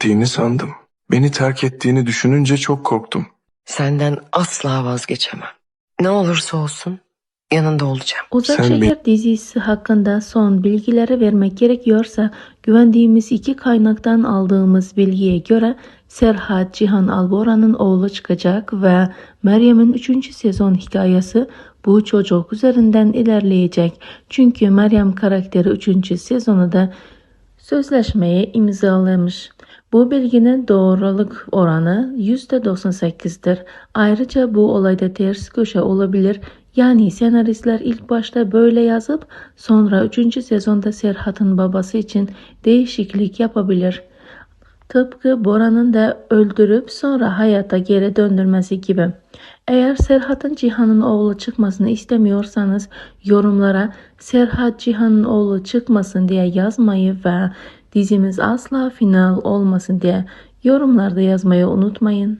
Ettiğini sandım. Beni terk ettiğini düşününce çok korktum. Senden asla vazgeçemem. Ne olursa olsun yanında olacağım. Uzak Sen Şehir dizisi hakkında son bilgileri vermek gerekiyorsa güvendiğimiz iki kaynaktan aldığımız bilgiye göre Serhat Cihan Alboran'ın oğlu çıkacak ve Meryem'in 3. sezon hikayesi bu çocuk üzerinden ilerleyecek. Çünkü Meryem karakteri 3. sezonu da sözleşmeyi imzalamış. Bu bilginin doğruluk oranı %98'dir. Ayrıca bu olayda ters köşe olabilir. Yani senaristler ilk başta böyle yazıp sonra 3. sezonda Serhat'ın babası için değişiklik yapabilir. Tıpkı Bora'nın da öldürüp sonra hayata geri döndürmesi gibi. Eğer Serhat'ın Cihan'ın oğlu çıkmasını istemiyorsanız yorumlara Serhat Cihan'ın oğlu çıkmasın diye yazmayı ve dizimiz asla final olmasın diye yorumlarda yazmayı unutmayın.